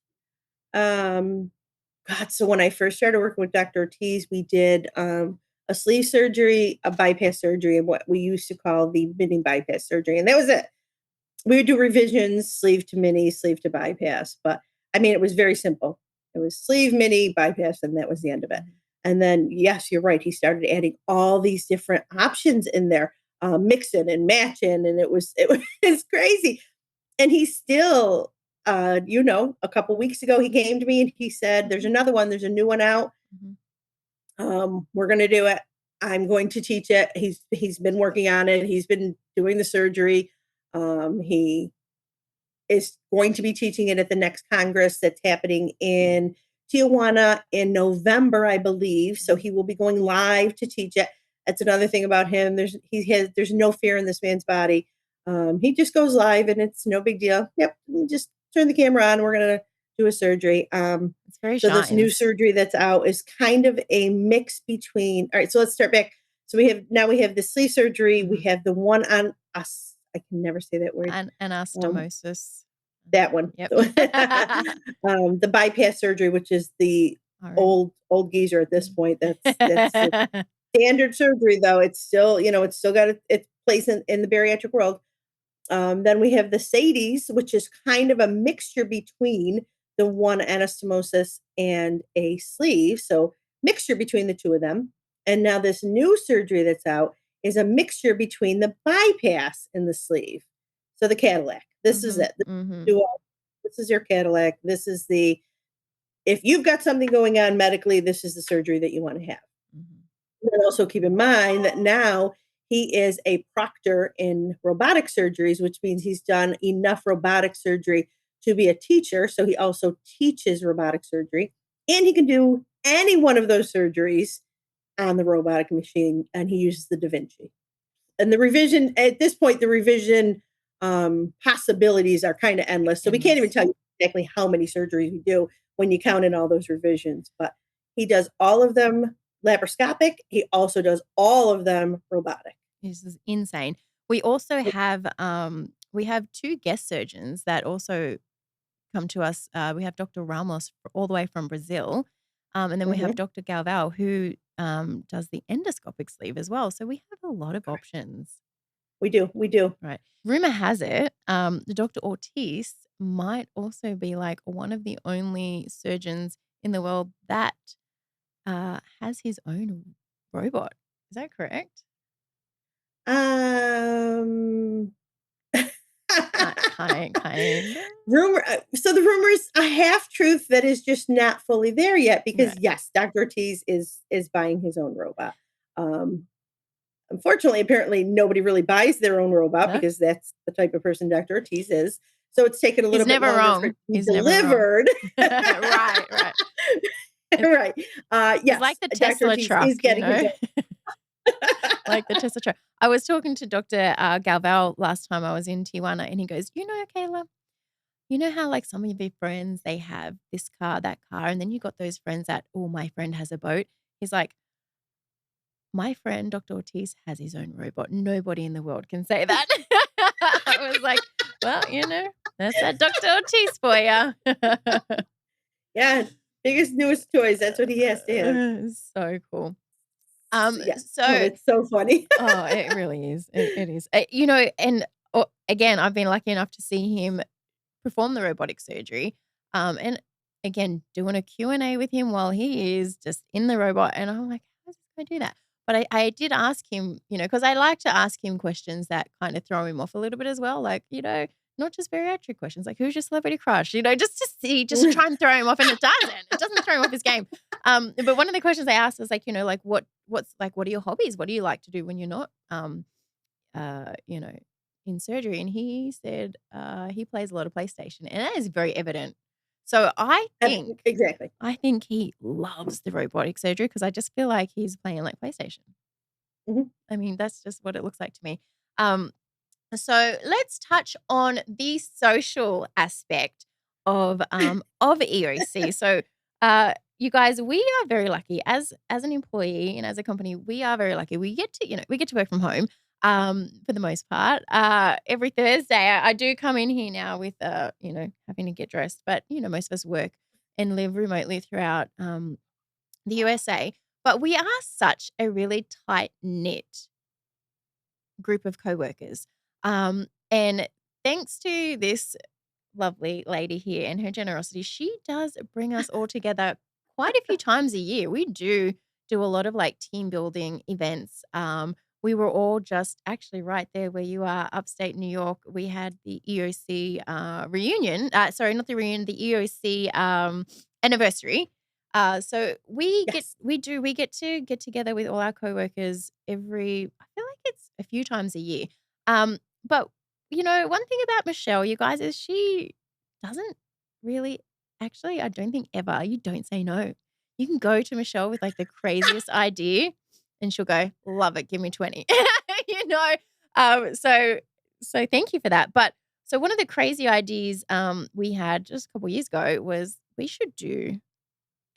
God, so when I first started working with Dr. Ortiz, we did a sleeve surgery, a bypass surgery, and what we used to call the mini bypass surgery. And that was it. We would do revisions, sleeve to mini, sleeve to bypass. But I mean, it was very simple. It was sleeve, mini, bypass, and that was the end of it. And then, yes, you're right. He started adding all these different options in there, mixing and matching, and it was crazy. And he still, a couple weeks ago, he came to me and he said, "There's another one. There's a new one out. We're going to do it. I'm going to teach it." He's been working on it. He's been doing the surgery. He is going to be teaching it at the next Congress that's happening in Tijuana in November, I believe. So he will be going live to teach it. That's another thing about him. There's no fear in this man's body. He just goes live, and it's no big deal. Yep, just turn the camera on. We're gonna do a surgery. It's very So this new shines. surgery that's out is kind of a mix between. All right, so let's start back. So we have the sleeve surgery. We have the one on us. I can never say that word. Anastomosis. That one. Yep. The bypass surgery, which is the old geezer at this point. That's the standard surgery, though. It's still, it's still got its place in the bariatric world. Then we have the SADIs, which is kind of a mixture between the one anastomosis and a sleeve. So mixture between the two of them. And now this new surgery that's out is a mixture between the bypass and the sleeve. So the Cadillac. This is it. This is your Cadillac. This is if you've got something going on medically, this is the surgery that you want to have. And also keep in mind that now he is a proctor in robotic surgeries, which means he's done enough robotic surgery to be a teacher. So he also teaches robotic surgery, and he can do any one of those surgeries on the robotic machine, and he uses the Da Vinci. And the revision, at this point, possibilities are kind of endless. So we can't even tell you exactly how many surgeries we do when you count in all those revisions. But he does all of them laparoscopic. He also does all of them robotic. This is insane. We also have two guest surgeons that also come to us. We have Dr. Ramos all the way from Brazil. And then we have Dr. Galvão, who does the endoscopic sleeve as well. So we have a lot of options. We do. Right. Rumor has it, the Dr. Ortiz might also be like one of the only surgeons in the world that has his own robot. Is that correct? Kind. Rumor. So the rumor is a half truth that is just not fully there yet, because yes, Dr. Ortiz is buying his own robot. Unfortunately, apparently nobody really buys their own robot because that's the type of person Dr. Ortiz is. So it's taken a little bit longer for it to be delivered. Right. Right. Yes. It's like the Tesla truck. He's getting like the Tesla truck. I was talking to Dr. Galvão last time I was in Tijuana, and he goes, Kayla, you know how like some of your friends, they have this car, that car, and then you got those friends that, my friend has a boat. He's like, my friend, Dr. Ortiz, has his own robot. Nobody in the world can say that. I was like, well, that's that Dr. Ortiz for you. Yeah. Biggest, newest toys. That's what he has to have. So cool. So it's so funny. Oh, it really is. It is. And again, I've been lucky enough to see him perform the robotic surgery. And again, doing a Q&A with him while he is just in the robot. And I'm like, how is he going to do that? But I did ask him, because I like to ask him questions that kind of throw him off a little bit as well. Like, not just bariatric questions, like who's your celebrity crush, just to see, just try and throw him off, and it doesn't throw him off his game. But one of the questions I asked was like, what are your hobbies? What do you like to do when you're not, in surgery? And he said he plays a lot of PlayStation, and that is very evident. So I think he loves the robotic surgery, because I just feel like he's playing like PlayStation. I mean, that's just what it looks like to me. So let's touch on the social aspect of EOC. So you guys, we are very lucky as an employee and as a company. We are very lucky. We get to work from home for the most part. Every Thursday, I do come in here now with having to get dressed, but most of us work and live remotely throughout the USA. But we are such a really tight knit group of co-workers. And thanks to this lovely lady here and her generosity, she does bring us all together quite a few times a year. We do a lot of like team building events. We were all just actually right there where you are, upstate New York. We had the EOC reunion. Sorry, not the reunion, the EOC anniversary. So we get to get together with all our coworkers I feel like it's a few times a year. But one thing about Michele, you guys, is she doesn't really, actually, I don't think ever, you don't say no. You can go to Michele with like the craziest idea and she'll go, love it, give me 20. So thank you for that. But So one of the crazy ideas we had just a couple years ago was we should do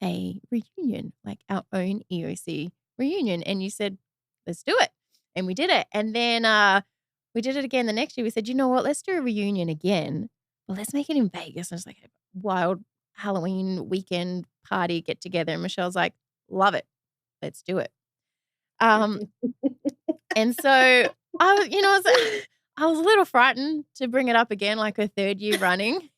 a reunion, like our own EOC reunion. And you said, let's do it. And we did it. And then we did it again the next year. We said, you know what, let's do a reunion again. Well, let's make it in Vegas. And it's like a wild Halloween weekend party get together. And Michelle's like, love it. Let's do it. And so I was a little frightened to bring it up again, like a third year running.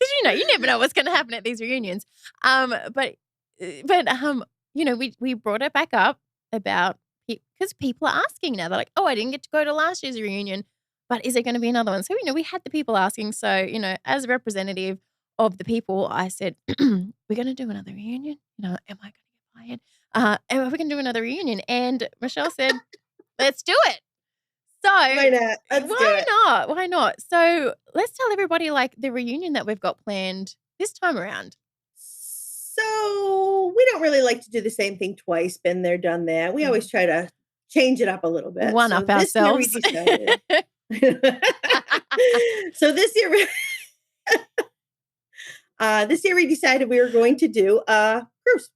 Because, you never know what's going to happen at these reunions. But we brought it back up about, because people are asking now. They're like, oh, I didn't get to go to last year's reunion, but is there going to be another one? So, we had the people asking. So, as a representative of the people, I said, we're going to do another reunion. Am I going to get fired? And we're going to do another reunion. And Michele said, let's do it. So Why not? Why not? So let's tell everybody like the reunion that we've got planned this time around. So we don't really like to do the same thing twice. Been there, done that. We always try to change it up a little bit. One up ourselves. This year we decided. So this year we decided we were going to do a cruise.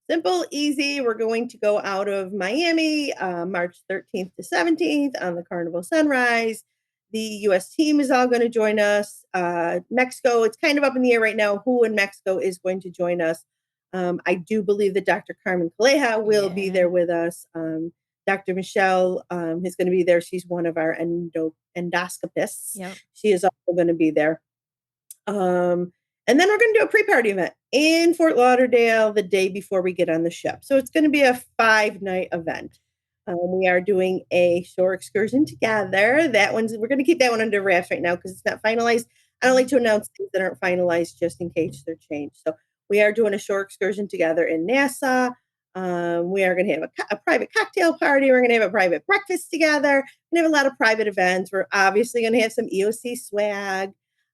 Simple, easy. We're going to go out of Miami, March 13th to 17th on the Carnival Sunrise. The U.S. team is all going to join us. Mexico, it's kind of up in the air right now who in Mexico is going to join us. I do believe that Dr. Carmen Calleja will be there with us. Dr. Michele is going to be there. She's one of our endoscopists. Yep. She is also going to be there. And then we're going to do a pre-party event in Fort Lauderdale the day before we get on the ship. So it's going to be a 5-night event. We are doing a shore excursion together. We're going to keep that one under wraps right now because it's not finalized. I don't like to announce things that aren't finalized just in case they're changed. So we are doing a shore excursion together in Nassau. We are going to have a private cocktail party. We're going to have a private breakfast together. We're going to have a lot of private events. We're obviously going to have some EOC swag.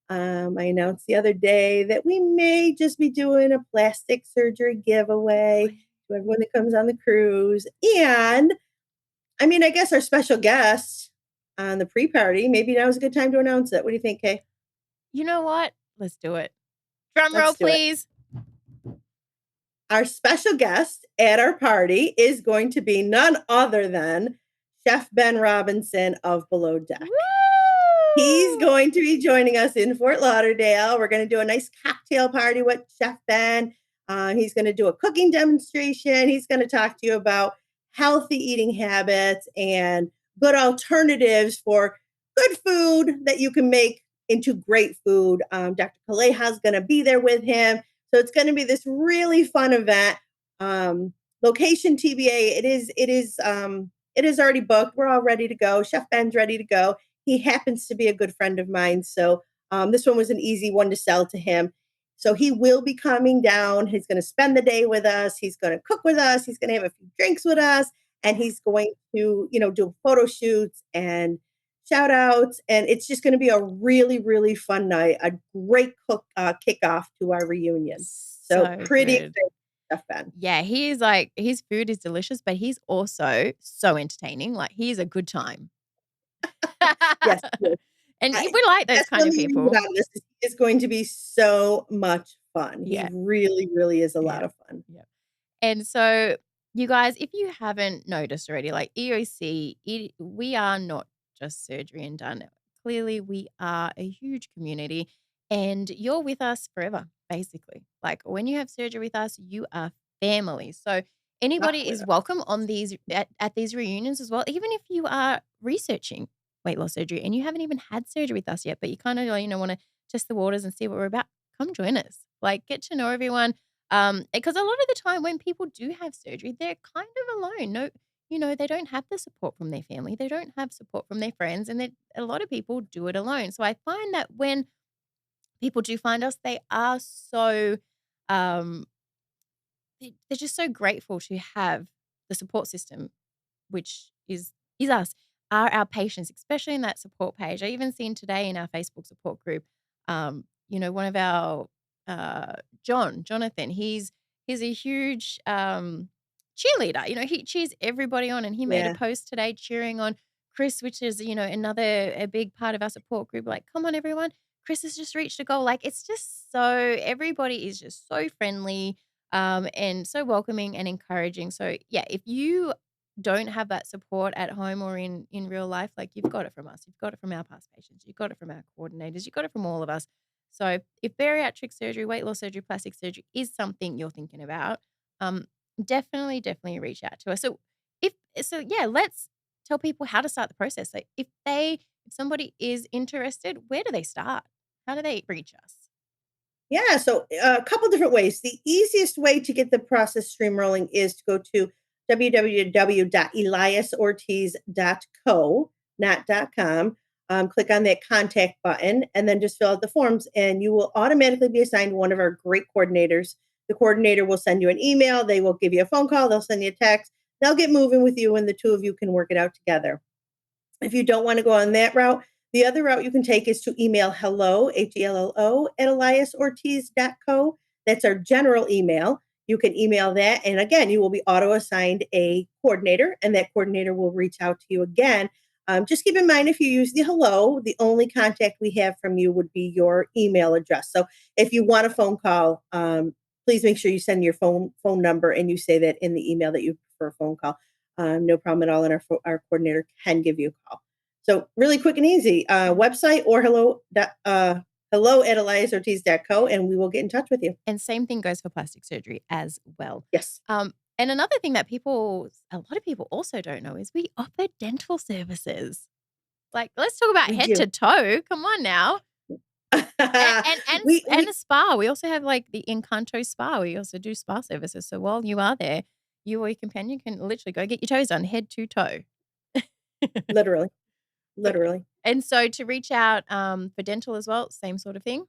I announced the other day that we may just be doing a plastic surgery giveaway to everyone that comes on the cruise. And I guess our special guest on the pre-party, maybe now is a good time to announce it. What do you think, Kay? You know what? Let's do it. Drum roll, please. Our special guest at our party is going to be none other than Chef Ben Robinson of Below Deck. Woo! He's going to be joining us in Fort Lauderdale. We're going to do a nice cocktail party with Chef Ben. He's going to do a cooking demonstration. He's going to talk to you about healthy eating habits and good alternatives for good food that you can make into great food. Dr. Calleja is going to be there with him. So it's going to be this really fun event. Location TBA. It is already booked. We're all ready to go. Chef Ben's ready to go. He happens to be a good friend of mine. So this one was an easy one to sell to him. So he will be coming down. He's going to spend the day with us. He's going to cook with us. He's going to have a few drinks with us. And he's going to, do photo shoots and shout outs. And it's just going to be a really, really fun night. A great kickoff to our reunion. So pretty excited. Ben. Yeah, his food is delicious, but he's also so entertaining. Like, he's a good time. Yes. And we like those kind of people. This is going to be so much fun. He really, really is a lot of fun. Yeah. And so, you guys, if you haven't noticed already, like EOC, we are not just surgery and done. Clearly, we are a huge community, and you're with us forever, basically. Like, when you have surgery with us, you are family. So anybody is welcome on these at these reunions as well, even if you are researching weight loss surgery and you haven't even had surgery with us yet, but you kind of want to test the waters and see what we're about. Come join us. Like, get to know everyone. Because a lot of the time when people do have surgery, they're kind of alone. No, they don't have the support from their family. They don't have support from their friends, and a lot of people do it alone. So I find that when people do find us, they are so they're just so grateful to have the support system, which is us, are our patients, especially in that support page. I even seen today in our Facebook support group, one of our Jonathan, he's a huge cheerleader. He cheers everybody on, and he made a post today cheering on Chris, which is, another a big part of our support group, like, come on, everyone. Chris has just reached a goal. Like, it's just everybody is just so friendly, and so welcoming and encouraging. So yeah, if you don't have that support at home or in real life, like, you've got it from us. You've got it from our past patients. You've got it from our coordinators. You've got it from all of us. So if bariatric surgery, weight loss surgery, plastic surgery is something you're thinking about, definitely reach out to us. Yeah, let's tell people how to start the process. Like, if somebody is interested, where do they start? How do they reach us? Yeah, so a couple different ways. The easiest way to get the process stream rolling is to go to www.eliasortiz.co, not .com. Click on that contact button and then just fill out the forms, and you will automatically be assigned one of our great coordinators. The coordinator will send you an email. They will give you a phone call. They'll send you a text. They'll get moving with you, and the two of you can work it out together. If you don't want to go on that route, the other route you can take is to email hello, HELLO, at eliasortiz.co. That's our general email. You can email that. And again, you will be auto-assigned a coordinator, and that coordinator will reach out to you again. Just keep in mind, if you use the hello, the only contact we have from you would be your email address. So if you want a phone call, please make sure you send your phone number and you say that in the email that you prefer a phone call. No problem at all. And our coordinator can give you a call. So really quick and easy, website or hello at eliasortiz.co, and we will get in touch with you. And same thing goes for plastic surgery as well. Yes. And another thing that a lot of people also don't know is we offer dental services. Like, let's talk about head to toe. Come on now. and a spa. We also have like the Encanto spa. We also do spa services. So while you are there, you or your companion can literally go get your toes done, head to toe. Literally. And so to reach out for dental as well, same sort of thing?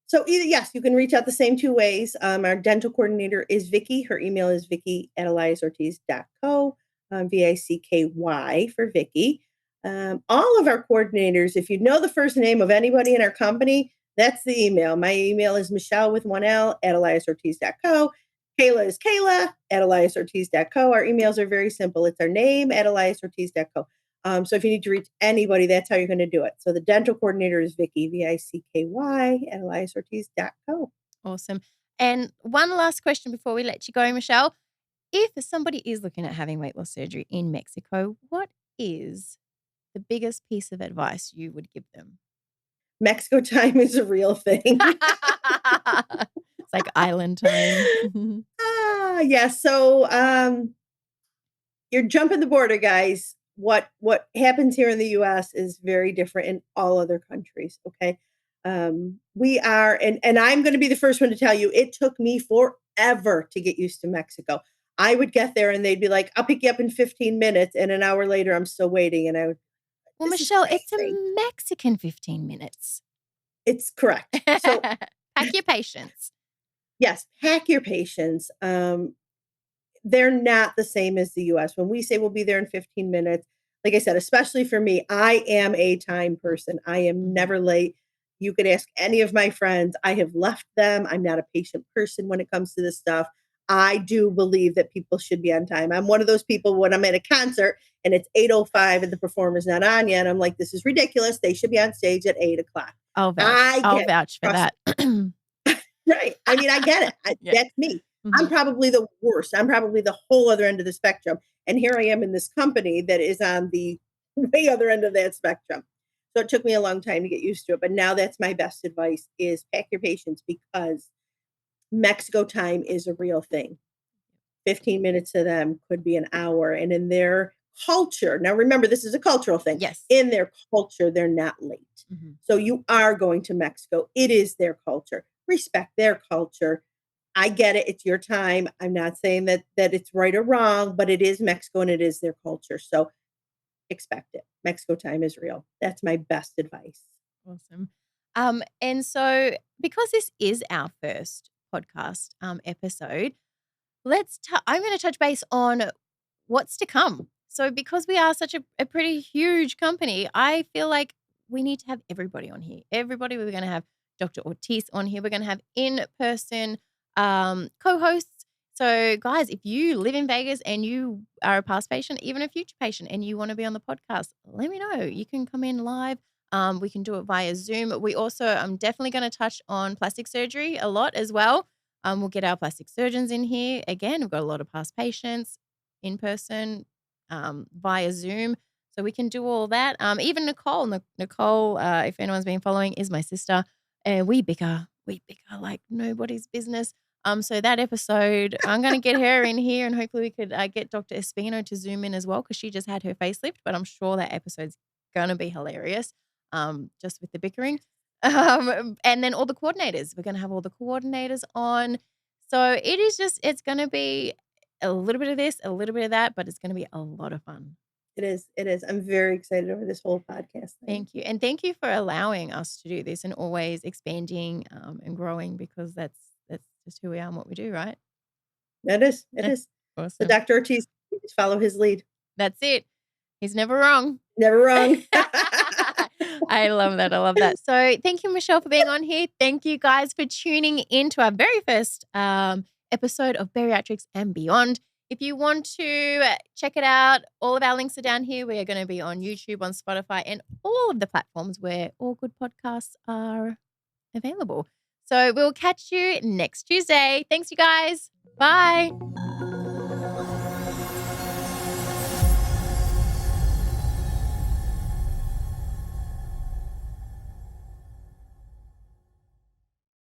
So yes, you can reach out the same two ways. Our dental coordinator is Vicky. Her email is vicky@eliasortiz.co, VICKY for Vicky. All of our coordinators, if you know the first name of anybody in our company, that's the email. My email is Michele with one L at eliasortiz.co. Kayla is Kayla at eliasortiz.co. Our emails are very simple. It's our name at eliasortiz.co. So if you need to reach anybody, that's how you're going to do it. So the dental coordinator is Vicky, VICKY at eliasortiz.co. Awesome. And one last question before we let you go, Michele. If somebody is looking at having weight loss surgery in Mexico, what is the biggest piece of advice you would give them? Mexico time is a real thing. It's like island time. Yeah. So you're jumping the border, guys. What happens here in the U.S. is very different in all other countries. Okay. We are, and I'm going to be the first one to tell you, it took me forever to get used to Mexico. I would get there and they'd be like, I'll pick you up in 15 minutes. And an hour later, I'm still waiting. And I would, well, Michele, it's a Mexican 15 minutes. It's correct. So pack your patience. Yes, pack your patience. They're not the same as the U.S. When we say we'll be there in 15 minutes, like I said, especially for me, I am a time person. I am never late. You could ask any of my friends. I have left them. I'm not a patient person when it comes to this stuff. I do believe that people should be on time. I'm one of those people when I'm at a concert and it's 8:05 and the performer's not on yet. I'm like, this is ridiculous. They should be on stage at 8 o'clock. I'll vouch for that. Right. I mean, I get it. That's me. Mm-hmm. I'm probably the worst. I'm probably the whole other end of the spectrum. And here I am in this company that is on the way other end of that spectrum. So it took me a long time to get used to it. But now that's my best advice is pack your patience, because Mexico time is a real thing. 15 minutes to them could be an hour. And in their culture, now remember, this is a cultural thing. Yes. In their culture, they're not late. Mm-hmm. So you are going to Mexico. It is their culture. Respect their culture. I get it. It's your time. I'm not saying that it's right or wrong, but it is Mexico and it is their culture. So expect it. Mexico time is real. That's my best advice. Awesome. And so because this is our first podcast episode, I'm going to touch base on what's to come. So because we are such a pretty huge company, I feel like we need to have everybody on here. We're going to have Dr. Ortiz on here. We're going to have in-person co-hosts, So, guys, if you live in Vegas and you are a past patient, even a future patient, and you want to be on the podcast, let me know. You can come in live. We can do it via Zoom. We also, I'm definitely going to touch on plastic surgery a lot as well. We'll get our plastic surgeons in here. Again, we've got a lot of past patients in person, via Zoom. So we can do all that. Even Nicole, if anyone's been following, is my sister. We bicker like nobody's business. So that episode, I'm going to get her in here, and hopefully we could get Dr. Espino to Zoom in as well, because she just had her facelift, but I'm sure that episode's going to be hilarious, just with the bickering. And then all the coordinators, we're going to have all the coordinators on. So it's going to be a little bit of this, a little bit of that, but it's going to be a lot of fun. It is. It is. I'm very excited over this whole podcast thing. Thank you. And thank you for allowing us to do this and always expanding and growing, because that's just who we are and what we do, right? It is. It is. Awesome. So Dr. Ortiz, just follow his lead. That's it. He's never wrong. Never wrong. I love that. I love that. So thank you, Michele, for being on here. Thank you guys for tuning in to our very first episode of Bariatrics and Beyond. If you want to check it out, all of our links are down here. We are going to be on YouTube, on Spotify, and all of the platforms where all good podcasts are available. So we'll catch you next Tuesday. Thanks, you guys. Bye.